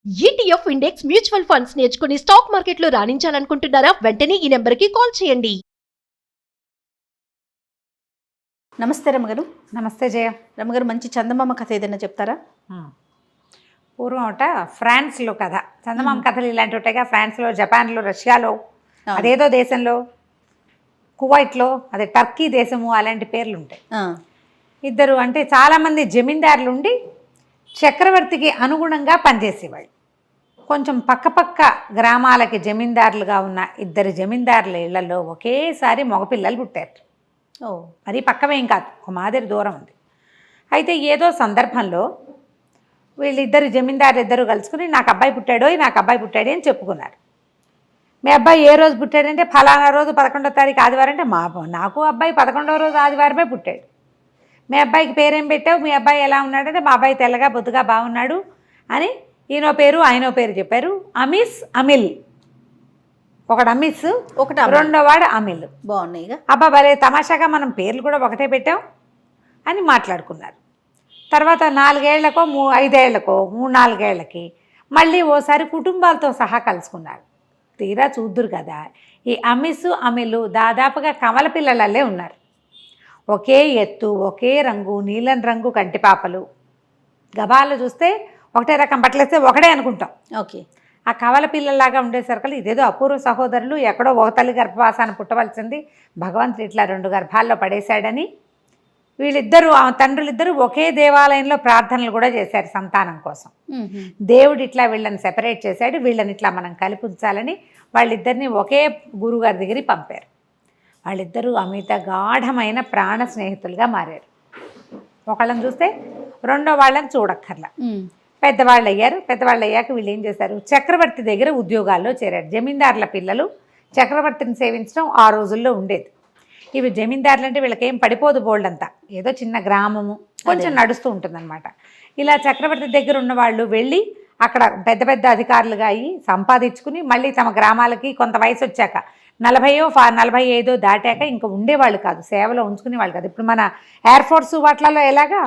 ETF index mutual funds నేర్చుకుని stock మార్కెట్లో రాణించాలనుకుంటున్నారా? వెంటనే ఈ నెంబర్కి కాల్ చేయండి. నమస్తే రమగారు. నమస్తే జయ. రమగారు, మంచి చందమామ కథ ఏదైనా చెప్తారా? పూర్వం ఫ్రాన్స్లో కథ. చందమామ కథలు ఇలాంటి ఉంటాయిగా. ఫ్రాన్స్లో, జపాన్లో, రష్యాలో, అదేదో దేశంలో, కువైట్లో, అదే టర్కీ దేశము, అలాంటి పేర్లు ఉంటాయి. ఇద్దరు అంటే చాలామంది జమీందారులు ఉండి చక్రవర్తికి అనుగుణంగా పనిచేసేవాళ్ళు. కొంచెం పక్కపక్క గ్రామాలకి జమీందారులుగా ఉన్న ఇద్దరు జమీందారుల ఇళ్లలో ఒకేసారి మగపిల్లలు పుట్టారు. మరి పక్కవేం కాదు, ఒక మాదిరి దూరం ఉంది. అయితే ఏదో సందర్భంలో వీళ్ళిద్దరు జమీందారులు ఇద్దరు కలుసుకుని నాకు అబ్బాయి పుట్టాడో అని చెప్పుకున్నారు. మీ అబ్బాయి ఏ రోజు పుట్టాడంటే ఫలానా రోజు 11వ తారీఖు ఆదివారం అంటే నాకు అబ్బాయి 11వ రోజు ఆదివారమే పుట్టాడు. మీ అబ్బాయికి పేరేం పెట్టావు, మీ అబ్బాయి ఎలా ఉన్నాడంటే మా అబ్బాయి తెల్లగా బొద్దుగా బాగున్నాడు అని ఈయనో పేరు ఆయనో పేరు చెప్పారు. అమిస్, అమిల్. ఒకడు అమిస్, ఒకటి రెండో వాడు అమిల్. బాగున్నాయి. అబ్బా భలే తమాషాగా మనం పేర్లు కూడా ఒకటే పెట్టాం అని మాట్లాడుకున్నారు. తర్వాత 4 ఏళ్లకో 5 ఏళ్లకో 3-4 ఏళ్లకి మళ్ళీ ఓసారి కుటుంబాలతో సహా కలుసుకున్నారు. తీరా చూద్దురు కదా, ఈ అమిస్ అమిలు దాదాపుగా కమల పిల్లలల్లే ఉన్నారు. ఒకే ఎత్తు, ఒకే రంగు, నీలం రంగు కంటిపాపలు. గబాలు చూస్తే ఒకటే రకం బట్టలేస్తే ఒకటే అనుకుంటాం. ఓకే. ఆ కవల పిల్లల్లాగా ఉండేసరికి ఇదేదో అపూర్వ సహోదరులు, ఎక్కడో ఒక తల్లి గర్భవాసాన్ని పుట్టవలసింది, భగవంతుడు ఇట్లా 2 గర్భాల్లో పడేశాడని వీళ్ళిద్దరూ, ఆ తండ్రులిద్దరూ ఒకే దేవాలయంలో ప్రార్థనలు కూడా చేశారు సంతానం కోసం. దేవుడు ఇట్లా వీళ్ళని సెపరేట్ చేశాడు, వీళ్ళని ఇట్లా మనం కలిపి ఉంచాలని వాళ్ళిద్దరిని ఒకే గురుగారి దగ్గరికి పంపారు. వాళ్ళిద్దరూ అమిత గాఢమైన ప్రాణ స్నేహితులుగా మారారు. ఒకళ్ళని చూస్తే రెండో వాళ్ళని చూడక్కర్లా. పెద్దవాళ్ళు అయ్యాక వీళ్ళు ఏం చేశారు, చక్రవర్తి దగ్గర ఉద్యోగాల్లో చేరారు. జమీందారుల పిల్లలు చక్రవర్తిని సేవించడం ఆ రోజుల్లో ఉండేది. ఇవి జమీందారులు అంటే వీళ్ళకేం పడిపోదు బోల్డంతా, ఏదో చిన్న గ్రామము, కొంచెం నడుస్తూ ఉంటుందన్నమాట. ఇలా చక్రవర్తి దగ్గర ఉన్న వాళ్ళు వెళ్ళి అక్కడ పెద్ద పెద్ద అధికారులుగా అయ్యి సంపాదించుకుని మళ్ళీ తమ గ్రామాలకి కొంత వయసు వచ్చాక 40-45 దాటాక ఇంకా ఉండేవాళ్ళు కాదు, సేవలో ఉంచుకునే వాళ్ళు కాదు. ఇప్పుడు మన ఎయిర్ ఫోర్స్ వాటిలలో ఎలాగా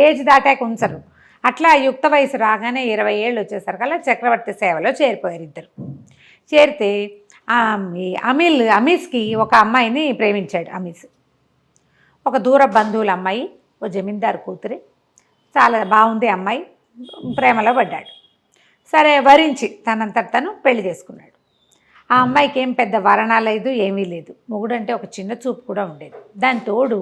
ఏజ్ దాటాక ఉంచరు, అట్లా యుక్త వయసు రాగానే 20 ఏళ్ళు వచ్చేసరికల్లా చక్రవర్తి సేవలో చేరిపోయారు ఇద్దరు. చేరితే అమీస్కి ఒక అమ్మాయిని ప్రేమించాడు. అమీస్ ఒక దూర బంధువుల అమ్మాయి, ఓ జమీందారు కూతురి, చాలా బాగుంది అమ్మాయి, ప్రేమలో పడ్డాడు. సరే వరించి తనంతట తను పెళ్లి చేసుకున్నాడు. ఆ అమ్మాయికి ఏం పెద్ద వరణ లేదు, ఏమీ లేదు. మొగుడు అంటే ఒక చిన్న చూపు కూడా ఉండేది. దాని తోడు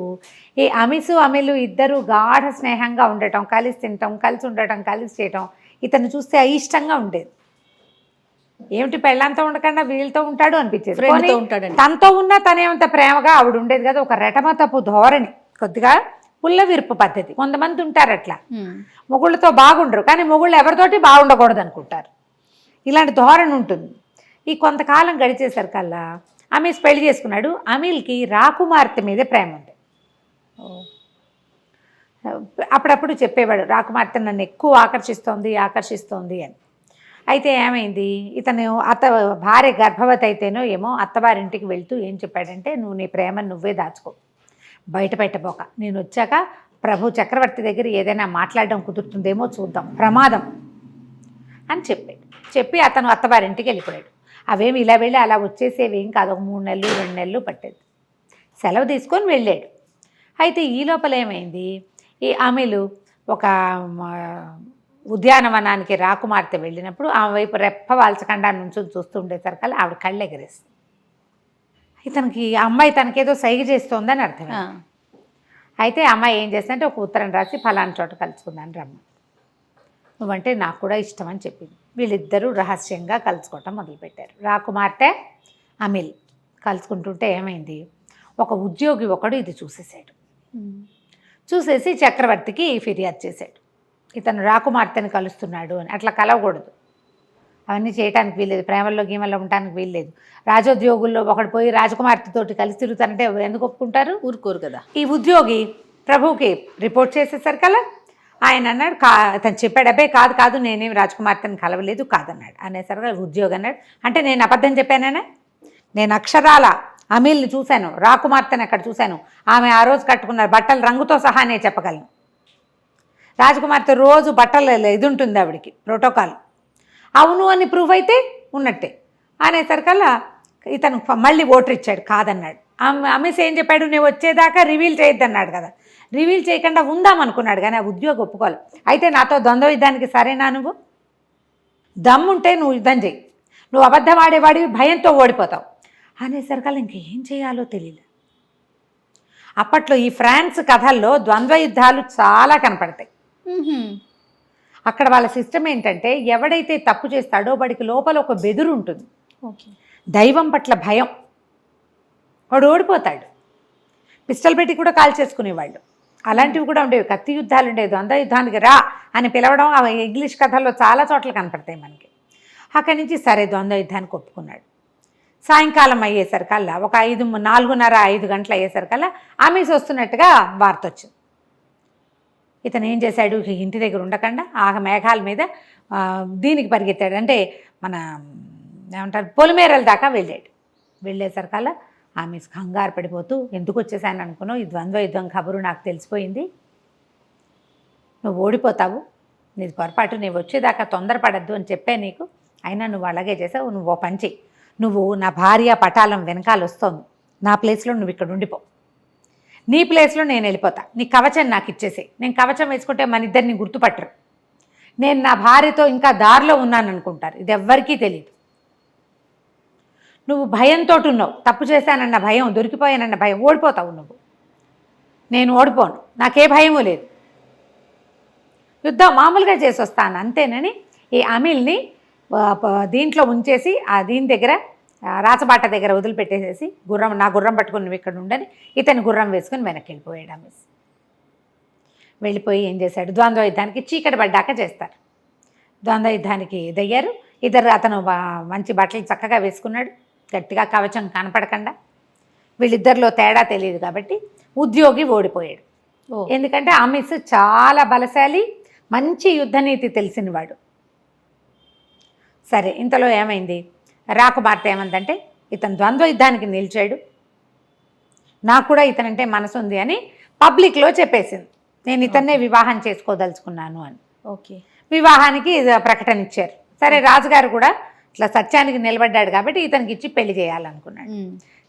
ఈ అమిసు అమిలు ఇద్దరు గాఢ స్నేహంగా ఉండటం, కలిసి తినటం, కలిసి ఉండటం, కలిసి చేయటం ఇతను చూస్తే అయిష్టంగా ఉండేది. ఏమిటి పెళ్ళంతో ఉండకుండా వీళ్ళతో ఉంటాడు అనిపించేది. తనతో ఉన్నా తనేమంత ప్రేమగా ఆవిడ ఉండేది కదా. ఒక రెటమతపు ధోరణి, కొద్దిగా పుల్ల విరుపు పద్ధతి. కొంతమంది ఉంటారు అట్లా, మొగుళ్ళతో బాగుండరు కానీ మొగుళ్ళు ఎవరితోటి బాగుండకూడదు అనుకుంటారు. ఇలాంటి ధోరణి ఉంటుంది. ఈ కొంతకాలం గడిచేసరికల్లా అమీస్ పెళ్లి చేసుకున్నాడు. అమీల్కి రాకుమార్తె మీదే ప్రేమ ఉంది. అప్పుడప్పుడు చెప్పేవాడు, రాకుమార్తె నన్ను ఎక్కువ ఆకర్షిస్తోంది అని. అయితే ఏమైంది, ఇతను భార్య గర్భవతి అయితేనో ఏమో అత్తవారింటికి వెళ్తూ ఏం చెప్పాడంటే, నువ్వు నీ ప్రేమను నువ్వే దాచుకో, బయట పెట్టబోక, నేను వచ్చాక ప్రభు చక్రవర్తి దగ్గర ఏదైనా మాట్లాడడం కుదురుతుందేమో చూద్దాం, ప్రమాదం అని చెప్పి అతను అత్తవారింటికి వెళ్ళిపోయాడు. అవేమి ఇలా వెళ్ళి అలా వచ్చేసేవేం కాదు, ఒక 3 నెలలు 2 నెలలు పట్టేది. సెలవు తీసుకొని వెళ్ళాడు. అయితే ఈ లోపల ఏమైంది, ఈ అమీలు ఒక ఉద్యానవనానికి రాకుమార్తె వెళ్ళినప్పుడు ఆమె వైపు రెప్ప వాల్చకుండా నుంచి చూస్తూ ఉండేసరికల్లా ఆవిడ కళ్ళు ఎగరేస్తుంది. ఇతనికి అమ్మాయి తనకేదో సైగ చేస్తోందని అర్థం. అయితే అమ్మాయి ఏం చేస్తుందంటే ఒక ఉత్తరం రాసి ఫలానా చోట కలుసుకుందాని రమ్మ, నువ్వంటే నాకు కూడా ఇష్టం అని చెప్పింది. వీళ్ళిద్దరూ రహస్యంగా కలుసుకోవటం మొదలుపెట్టారు. రాకుమార్తె అమిల్ కలుసుకుంటుంటే ఏమైంది, ఒక ఉద్యోగి ఒకడు ఇది చూసేసి చక్రవర్తికి ఫిర్యాదు చేశాడు, ఇతను రాకుమార్తెని కలుస్తున్నాడు అని. అట్లా కలవకూడదు, అవన్నీ చేయడానికి వీల్లేదు, ప్రేమల్లో గీమల్లో ఉండటానికి వీల్లేదు. రాజోద్యోగుల్లో ఒకడు పోయి రాజకుమార్తెతోటి కలిసి తిరుగుతానంటే ఎందుకు ఒప్పుకుంటారు, ఊరుకోరు కదా. ఈ ఉద్యోగి ప్రభువుకి రిపోర్ట్ చేసేసరికల్లా ఆయన అన్నాడు, అతను చెప్పాడు, అబ్బాయి కాదు నేనేమి రాజకుమార్తెని కలవలేదు కాదన్నాడు. అనేసరిగా ఉద్యోగి అన్నాడు, అంటే నేను అబద్ధం చెప్పానే, నేను అక్షరాల అమీల్ని చూశాను, రాకుమార్తెని అక్కడ చూశాను, ఆమె ఆ రోజు కట్టుకున్న బట్టల రంగుతో సహా నేను చెప్పగలను. రాజకుమార్తె రోజు బట్టలు ఇది ఉంటుంది ఆవిడికి ప్రోటోకాల్, అవును అని ప్రూఫ్ అయితే ఉన్నట్టే అనేసరికల్లా ఇతను మళ్ళీ ఓటర్ ఇచ్చాడు, కాదన్నాడు. అమ్మేసి ఏం చెప్పాడు, నేను వచ్చేదాకా రివీల్ చేయొద్దన్నాడు కదా, రివీల్ చేయకుండా ఉందామనుకున్నాడు కానీ ఆ ఉద్యోగం ఒప్పుకోవాలి. అయితే నాతో ద్వంద్వ యుద్ధానికి సరేనా, నువ్వు దమ్ముంటే నువ్వు యుద్ధం చేయి, నువ్వు అబద్ధం ఆడేవాడివి, భయంతో ఓడిపోతావు అనేసరికల్లా ఇంకేం చేయాలో తెలియదు. అప్పట్లో ఈ ఫ్రాన్స్ కథల్లో ద్వంద్వ యుద్ధాలు చాలా కనపడతాయి. అక్కడ వాళ్ళ సిస్టమ్ ఏంటంటే ఎవడైతే తప్పు చేస్తాడో వాడికి లోపల ఒక బెదురు ఉంటుంది, ఓకే, దైవం పట్ల భయం, వాడు ఓడిపోతాడు. పిస్టల్ పెట్టి కూడా కాల్ చేసుకునేవాళ్ళు, అలాంటివి కూడా ఉండేవి. కత్తి యుద్ధాలు ఉండేవి, ద్వంద్వ యుద్ధానికి రా అని పిలవడం అవి ఇంగ్లీష్ కథల్లో చాలా చోట్ల కనపడతాయి మనకి. అక్కడి నుంచి సరే ద్వంద్వ యుద్ధానికి ఒప్పుకున్నాడు. సాయంకాలం అయ్యేసరికల్లా ఒక 4:30-5 గంటలు అయ్యేసరికల్లా ఆమెసి వస్తున్నట్టుగా వార్త వచ్చింది. ఇతను ఏం చేశాడు, ఇంటి దగ్గర ఉండకుండా ఆ మేఘాల మీద దీనికి పరిగెత్తాడు, అంటే మన ఏమంటారు పొలిమేరల దాకా వెళ్ళాడు. వెళ్ళేసరికల్లా ఆమె కంగారు పడిపోతూ, ఎందుకు వచ్చేసాను అనుకున్నావు, ఈ ద్వంద్వ యుద్ధం కబురు నాకు తెలిసిపోయింది, నువ్వు ఓడిపోతావు, నీది పొరపాటు, నేను వచ్చేదాకా తొందరపడద్దు అని చెప్పే నీకు, అయినా నువ్వు అలాగే చేసావు. నువ్వు ఓ పని చెయ్యి, నువ్వు నా భార్య పటాలం వెనకాల వస్తోంది, నా ప్లేస్లో నువ్వు ఇక్కడ ఉండిపో, నీ ప్లేస్లో నేను వెళ్ళిపోతా, నీ కవచం నాకు ఇచ్చేసి, నేను కవచం వేసుకుంటే మన ఇద్దరిని గుర్తుపట్టరు, నేను నా భార్యతో ఇంకా దారిలో ఉన్నాను అనుకుంటారు, ఇది ఎవ్వరికీ తెలియదు. నువ్వు భయంతో ఉన్నావు, తప్పు చేశానన్న భయం, దొరికిపోయానన్న భయం, ఓడిపోతావు నువ్వు, నేను ఓడిపోను, నాకే భయము లేదు, యుద్ధం మామూలుగా చేసి వస్తాను అంతేనని ఈ అమిల్ని దీంట్లో ఉంచేసి ఆ దీని దగ్గర రాచబాట దగ్గర వదిలిపెట్టేసేసి నా గుర్రం పట్టుకుని నువ్వు ఇక్కడ ఉండని ఇతని గుర్రం వేసుకుని వెనక్కి వెళ్ళిపోయాడు. ఆమెసి వెళ్ళిపోయి ఏం చేశాడు, ద్వంద్వ యుద్ధానికి చీకటి పడ్డాక చేస్తారు. ద్వంద్వ యుద్ధానికి దయ్యారు ఇద్దరు. అతను మంచి బట్టలు చక్కగా వేసుకున్నాడు, గట్టిగా కవచం కనపడకుండా. వీళ్ళిద్దరిలో తేడా తెలియదు కాబట్టి ఉద్యోగి ఓడిపోయాడు. ఎందుకంటే ఆమెస్ చాలా బలశాలి, మంచి యుద్ధనీతి తెలిసినవాడు. సరే, ఇంతలో ఏమైంది, రాకుమార్తె ఏమందంటే ఇతను ద్వంద్వ యుద్ధానికి నిలిచాడు, నాకు కూడా ఇతనంటే మనసు ఉంది అని పబ్లిక్లో చెప్పేసింది, నేను ఇతన్నే వివాహం చేసుకోదలుచుకున్నాను అని. ఓకే, వివాహానికి ప్రకటన ఇచ్చారు. సరే, రాజుగారు కూడా ఇట్లా సత్యానికి నిలబడ్డాడు కాబట్టి ఇతనికి ఇచ్చి పెళ్లి చేయాలనుకున్నాడు.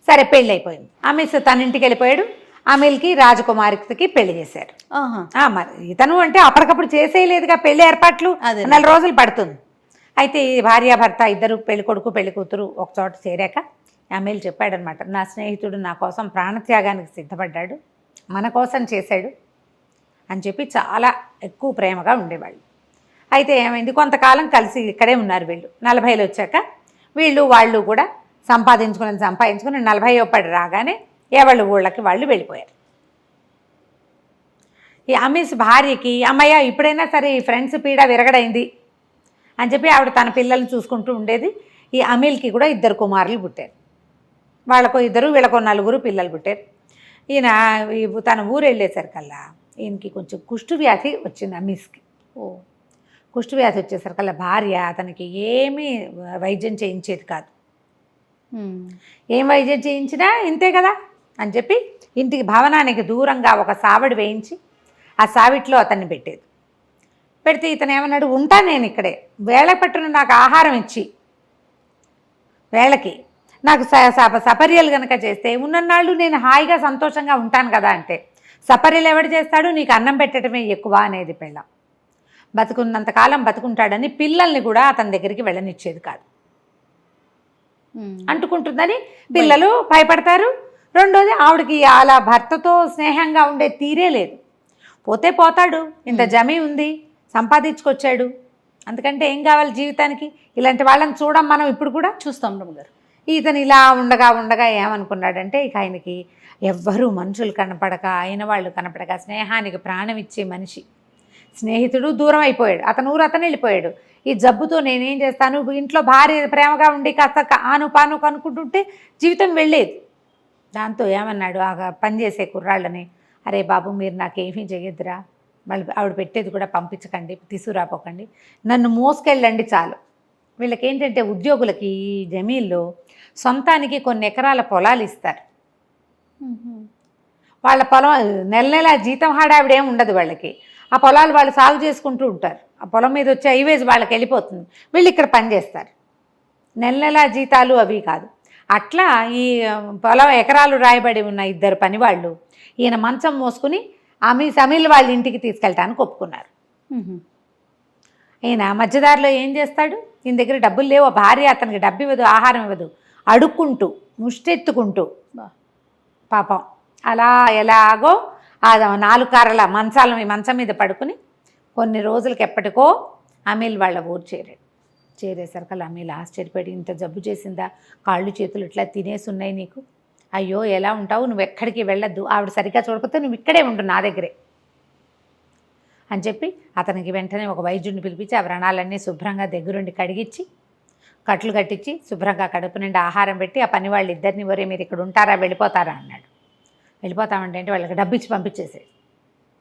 సరే, పెళ్ళి అయిపోయింది. అమీస్ తన ఇంటికి వెళ్ళిపోయాడు. అమీల్కి రాజకుమారికి పెళ్లి చేశారు. మరి ఇతను అంటే అప్పటికప్పుడు చేసేయలేదుగా పెళ్లి ఏర్పాట్లు, 4 రోజులు పడుతుంది. అయితే ఈ భార్యాభర్త ఇద్దరు, పెళ్లి కొడుకు పెళ్లి కూతురు ఒక చోట చేరాక అమీల్ చెప్పాడనమాట, నా స్నేహితుడు నా కోసం ప్రాణత్యాగానికి సిద్ధపడ్డాడు, మన కోసం చేశాడు అని చెప్పి చాలా ఎక్కువ ప్రేమగా ఉండేవాళ్ళు. అయితే ఏమైంది, కొంతకాలం కలిసి ఇక్కడే ఉన్నారు వీళ్ళు. 40 వచ్చాక వాళ్ళు కూడా సంపాదించుకుని 40 రాగానే ఎవళ్ళు ఊళ్ళకి వాళ్ళు వెళ్ళిపోయారు. ఈ అమీస్ భార్యకి, అమ్మయ్య ఇప్పుడైనా సరే ఈ ఫ్రెండ్స్ పీడ విరగడైంది అని చెప్పి ఆవిడ తన పిల్లల్ని చూసుకుంటూ ఉండేది. ఈ అమీల్కి కూడా 2 కుమారులు పుట్టారు. వాళ్ళకు 2, వీళ్ళకు 4 పిల్లలు పుట్టారు. ఈయన తన ఊరు వెళ్ళేసరికల్లా ఈయనకి కొంచెం కుష్ఠవ్యాధి వచ్చింది అమీస్కి. కుష్ఠవ్యాధి వచ్చేసరికల్లా భార్య అతనికి ఏమీ వైద్యం చేయించేది కాదు. ఏం వైద్యం చేయించినా ఇంతే కదా అని చెప్పి ఇంటికి భవనానికి దూరంగా ఒక సావిడి వేయించి ఆ సావిట్లో అతన్ని పెట్టేది. పెడితే ఇతను ఏమన్నాడు, ఉంటా నేను ఇక్కడే, వేళ పట్టున నాకు ఆహారం ఇచ్చి వేళకి నాకు సపర్యలు కనుక చేస్తే ఉన్నన్నాళ్ళు నేను హాయిగా సంతోషంగా ఉంటాను కదా అంటే, సపర్యలు ఎవడు చేస్తాడు, నీకు అన్నం పెట్టడమే ఎక్కువ అనేది పెళ్ళం. బతుకున్నంతకాలం బతుకుంటాడని పిల్లల్ని కూడా అతని దగ్గరికి వెళ్ళనిచ్చేది కాదు. అంటుకుంటుందని పిల్లలు భయపడతారు. రెండోది, ఆవిడకి అలా భర్తతో స్నేహంగా ఉండే తీరే లేదు. పోతే పోతాడు, ఇంత జమీ ఉంది, సంపాదించుకొచ్చాడు, అందుకంటే ఏం కావాలి జీవితానికి, ఇలాంటి వాళ్ళని చూడం మనం ఇప్పుడు కూడా చూస్తాం గారు. ఇతను ఇలా ఉండగా ఏమనుకున్నాడంటే, ఇక ఆయనకి ఎవ్వరూ మనుషులు కనపడక, అయిన వాళ్ళు కనపడక, స్నేహానికి ప్రాణం ఇచ్చే మనిషి స్నేహితుడు దూరం అయిపోయాడు. అతను ఊరు అతను వెళ్ళిపోయాడు. ఈ జబ్బుతో నేనేం చేస్తాను, ఇంట్లో భార్య ప్రేమగా ఉండి కాస్త ఆను పాను కనుక్కుంటుంటే జీవితం వెళ్ళేది. దాంతో ఏమన్నాడు ఆ పనిచేసే కుర్రాళ్ళని, అరే బాబు మీరు నాకేమీ చేయొద్దురా, మళ్ళీ ఆవిడ పెట్టేది కూడా పంపించకండి, తీసుకురాపోకండి, నన్ను మోసుకెళ్ళండి చాలు. వీళ్ళకి ఏంటంటే ఉద్యోగులకి ఈ జమీల్లో సొంతానికి కొన్ని ఎకరాల పొలాలు ఇస్తారు. వాళ్ళ పొలం నెల జీతం హడావిడేం ఉండదు వాళ్ళకి. ఆ పొలాలు వాళ్ళు సాగు చేసుకుంటూ ఉంటారు. ఆ పొలం మీద వచ్చే హైవేజ్ వాళ్ళకి వెళ్ళిపోతుంది, వీళ్ళు ఇక్కడ పని చేస్తారు. నెల జీతాలు అవి కాదు. అట్లా ఈ పొలం ఎకరాలు రాయబడి ఉన్న ఇద్దరు పనివాళ్ళు ఈయన మంచం మోసుకుని సమీల్ వాళ్ళ ఇంటికి తీసుకెళ్ళటానికి ఒప్పుకున్నారు. ఈయన మధ్యదారిలో ఏం చేస్తాడు, ఈయన దగ్గర డబ్బులు లేవు, భార్య అతనికి డబ్బు ఇవ్వదు, ఆహారం ఇవ్వదు, అడుక్కుంటూ ముష్టెత్తుకుంటూ పాపం అలా ఎలాగో ఆ 4 కార్ల మంచం మీద పడుకుని కొన్ని రోజులకి ఎప్పటికో అమీల్ వాళ్ళ ఊరు చేరేసరికల్లా అమీల్ ఆశ్చర్యపడి, ఇంత జబ్బు చేసిందా, కాళ్ళు చేతులు ఇట్లా తినేసి ఉన్నాయి నీకు, అయ్యో ఎలా ఉంటావు, నువ్వు ఎక్కడికి వెళ్ళొద్దు, ఆవిడ సరిగ్గా చూడకపోతే నువ్వు ఇక్కడే ఉండు నా దగ్గరే అని చెప్పి అతనికి వెంటనే ఒక వైద్యుడిని పిలిపించి ఆ వ్రణాలన్నీ శుభ్రంగా దగ్గరుండి కడిగించి కట్లు కట్టించి శుభ్రంగా కడుపు నిండా ఆహారం పెట్టి ఆ పని వాళ్ళు ఇద్దరిని ఒరే మీరు ఇక్కడ ఉంటారా వెళ్ళిపోతారా అన్నాడు. వెళ్ళిపోతామంటే వాళ్ళకి డబ్బు ఇచ్చి పంపించేసాడు.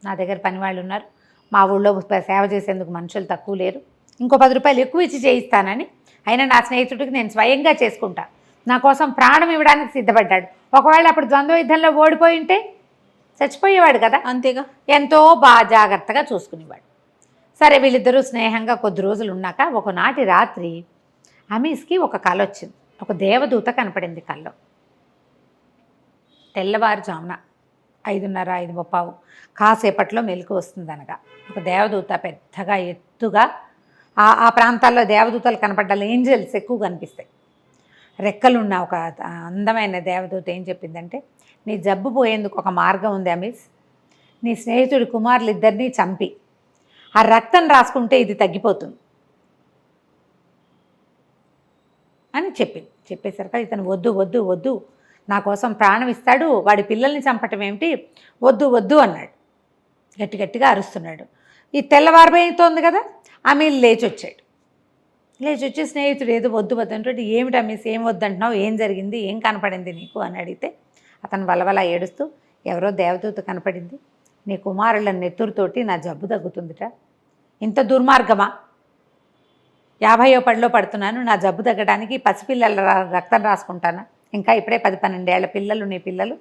నా దగ్గర పని వాళ్ళు ఉన్నారు, మా ఊళ్ళో సేవ చేసేందుకు మనుషులు తక్కువ లేరు, ఇంకో 10 రూపాయలు ఎక్కువ ఇచ్చి చేయిస్తానని, అయినా నా స్నేహితుడికి నేను స్వయంగా చేసుకుంటా, నా కోసం ప్రాణం ఇవ్వడానికి సిద్ధపడ్డాడు. ఒకవేళ అప్పుడు ద్వంద్వ యుద్ధంలో ఓడిపోయి ఉంటే చచ్చిపోయేవాడు కదా, అంతేగా, ఎంతో బాగా జాగ్రత్తగా చూసుకునేవాడు. సరే వీళ్ళిద్దరూ స్నేహంగా కొద్ది రోజులు ఉన్నాక ఒకనాటి రాత్రి అమీస్కి ఒక కల వచ్చింది. ఒక దేవదూత కనపడింది కల్లో. తెల్లవారుజామున 5:30, 5:15 కాసేపట్లో మెలకు వస్తుంది అనగా ఒక దేవదూత పెద్దగా ఎత్తుగా, ఆ ప్రాంతాల్లో దేవదూతలు కనపడ్డాలి, ఏంజల్స్ ఎక్కువ కనిపిస్తాయి. రెక్కలున్న ఒక అందమైన దేవదూత ఏం చెప్పిందంటే, నీ జబ్బు పోయేందుకు ఒక మార్గం ఉంది అమీస్, నీ స్నేహితుడి కుమారులు ఇద్దరినీ చంపి ఆ రక్తం రాసుకుంటే ఇది తగ్గిపోతుంది అని చెప్పింది. చెప్పేసరికి ఇతను వద్దు వద్దు వద్దు, నా కోసం ప్రాణం ఇస్తాడు, వాడి పిల్లల్ని చంపటం ఏమిటి, వద్దు వద్దు అన్నాడు. గట్టిగా అరుస్తున్నాడు. ఈ తెల్లవారిపోతుంది కదా, అమీల్ లేచి వచ్చి స్నేహితుడు ఏదో వద్దు వద్దు అంటే, ఏమిటి అమీస్ ఏం వద్దంటున్నావు, ఏం జరిగింది, ఏం కనపడింది నీకు అని అడిగితే అతను వలవలా ఏడుస్తూ, ఎవరో దేవదూత కనపడింది, నీ కుమారుల నెత్తురుతోటి నా జబ్బు తగ్గుతుందిట, ఇంత దుర్మార్గమా, 50వ పడిలో పడుతున్నాను, నా జబ్బు తగ్గడానికి పసిపిల్లల రక్తం రాసుకుంటాను, ఇంకా ఇప్పుడే 10-12 ఏళ్ల పిల్లలు నీ పిల్లలు,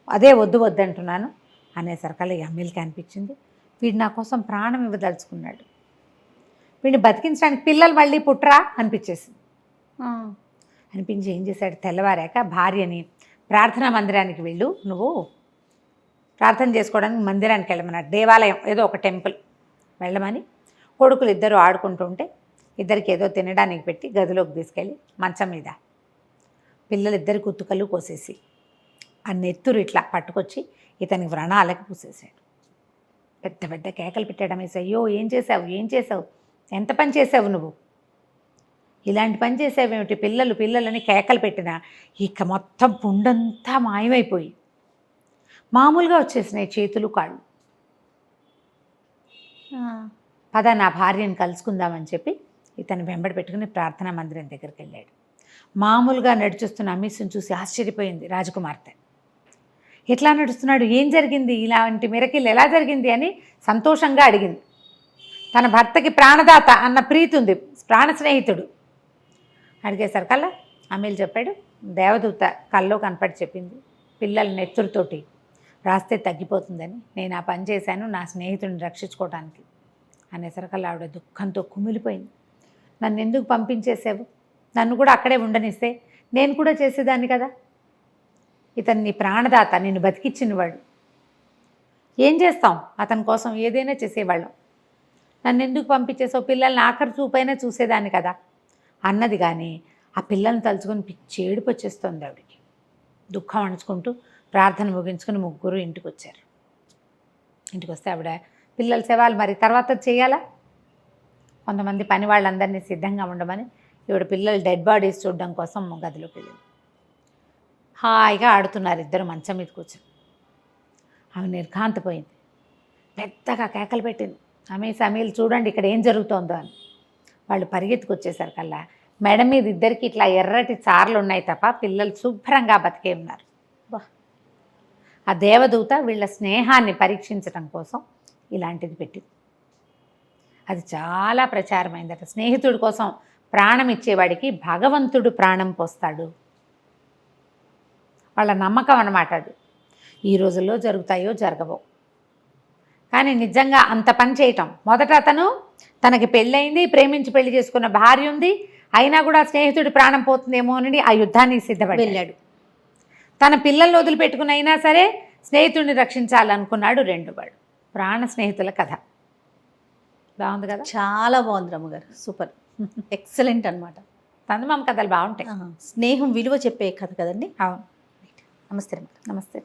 అదే వద్దు వద్దంటున్నాను అనేసరికల్లా అమీల్కి అనిపించింది, వీడు నా కోసం ప్రాణం ఇవ్వదలుచుకున్నాడు, వీడిని బతికించడానికి పిల్లలు మళ్ళీ పుట్టరా అనిపించేసింది. అనిపించి ఏం చేశాడు, తెల్లవారాక భార్యని ప్రార్థనా మందిరానికి వెళ్ళు, నువ్వు ప్రార్థన చేసుకోవడానికి మందిరానికి వెళ్ళమన్నాడు. దేవాలయం ఏదో ఒక టెంపుల్ వెళ్ళమని కొడుకులు ఇద్దరు ఆడుకుంటుంటే ఇద్దరికి ఏదో తినడానికి పెట్టి గదిలోకి తీసుకెళ్ళి మంచం మీద పిల్లలిద్దరి కుత్తుకలు కోసేసి ఆ నెత్తురు ఇట్లా పట్టుకొచ్చి ఇతనికి వ్రణాలకి పూసేసాడు. పెద్ద కేకలు పెట్టాడు. అమ్మేసి అయ్యో ఏం చేసావు, ఎంత పని చేసావు నువ్వు, ఇలాంటి పని చేసావేమిటి, పిల్లలని కేకలు పెట్టినా ఇక మొత్తం పుండంతా మాయమైపోయి మామూలుగా వచ్చేసినాయి చేతులు కాళ్ళు. పద నా భార్యను కలుసుకుందామని చెప్పి ఇతను వెంబడి పెట్టుకుని ప్రార్థనా మందిరం దగ్గరికి వెళ్ళాడు. మామూలుగా నడిచొస్తున్న అమీస్ని చూసి ఆశ్చర్యపోయింది రాజకుమార్తె. ఎట్లా నడుస్తున్నాడు, ఏం జరిగింది, ఇలాంటి మిరకిల్ ఎలా జరిగింది అని సంతోషంగా అడిగింది. తన భర్తకి ప్రాణదాత అన్న ప్రీతి ఉంది, ప్రాణ స్నేహితుడు. అడిగేసరికల్లా అమీల్ చెప్పాడు, దేవదూత కల్లో కనపడి చెప్పింది, పిల్లల నెత్తురుతోటి రాస్తే తగ్గిపోతుందని, నేను ఆ పని చేశాను నా స్నేహితుడిని రక్షించుకోవడానికి అనేసరికల్లా ఆవిడ దుఃఖంతో కుమిలిపోయింది. నన్ను ఎందుకు పంపించేసావు, నన్ను కూడా అక్కడే ఉండనిస్తే నేను కూడా చేసేదాన్ని కదా, ఇతను నీ ప్రాణదాత, నిన్ను బతికిచ్చినవాడు, ఏం చేస్తాం, అతని కోసం ఏదైనా చేసేవాళ్ళం, నన్ను ఎందుకు పంపించేసావు, పిల్లల్ని ఆఖరి చూపైనా చూసేదాన్ని కదా అన్నది. కానీ ఆ పిల్లల్ని తలుచుకొని పిచ్చి ఏడుపు వచ్చేస్తుంది ఆవిడికి. దుఃఖం అణుచుకుంటూ ప్రార్థన ముగించుకొని ముగ్గురు ఇంటికి వచ్చారు. ఇంటికి వస్తే ఆవిడ పిల్లల శవాలు మరి తర్వాత చేయాలా, కొంతమంది పని వాళ్ళందరినీ సిద్ధంగా ఉండమని ఈవిడ పిల్లలు డెడ్ బాడీస్ చూడడం కోసం గదిలోకి వెళ్ళింది. హాయిగా ఆడుతున్నారు ఇద్దరు మంచం మీద కూర్చొని. ఆమె నిర్ఘాంతపోయింది, పెద్దగా కేకలు పెట్టింది, అమీల్ చూడండి ఇక్కడ ఏం జరుగుతోందో అని. వాళ్ళు పరిగెత్తుకొచ్చేసరికల్లా మేడం మీద ఇద్దరికి ఇట్లా ఎర్రటి చారలు ఉన్నాయి తప్ప పిల్లలు శుభ్రంగా బతికే ఉన్నారు. ఆ దేవదూత వీళ్ళ స్నేహాన్ని పరీక్షించడం కోసం ఇలాంటిది పెట్టింది. అది చాలా ప్రచారమైందట. స్నేహితుడి కోసం ప్రాణం ఇచ్చేవాడికి భగవంతుడు ప్రాణం పోస్తాడు, వాళ్ళ నమ్మకం అన్నమాట అది. ఈ రోజుల్లో జరుగుతాయో జరగవో, కానీ నిజంగా అంత పని చేయటం, మొదట అతను తనకి పెళ్ళయింది, ప్రేమించి పెళ్లి చేసుకున్న భార్య ఉంది, అయినా కూడా స్నేహితుడి ప్రాణం పోతుందేమో అని ఆ యుద్ధానికి సిద్ధపడి వెళ్ళాడు. తన పిల్లల్ని వదిలిపెట్టుకుని అయినా సరే స్నేహితుడిని రక్షించాలనుకున్నాడు. వాడు ప్రాణ స్నేహితుల కథ బాగుంది కదా. చాలా బాగుంది రమ్మగారు, సూపర్, ఎక్సలెంట్ అనమాట. చందమామ కథలు బాగుంటాయి. స్నేహం విలువ చెప్పే కథ కదండి. అవును. నమస్తే రమ్మగారు. నమస్తే.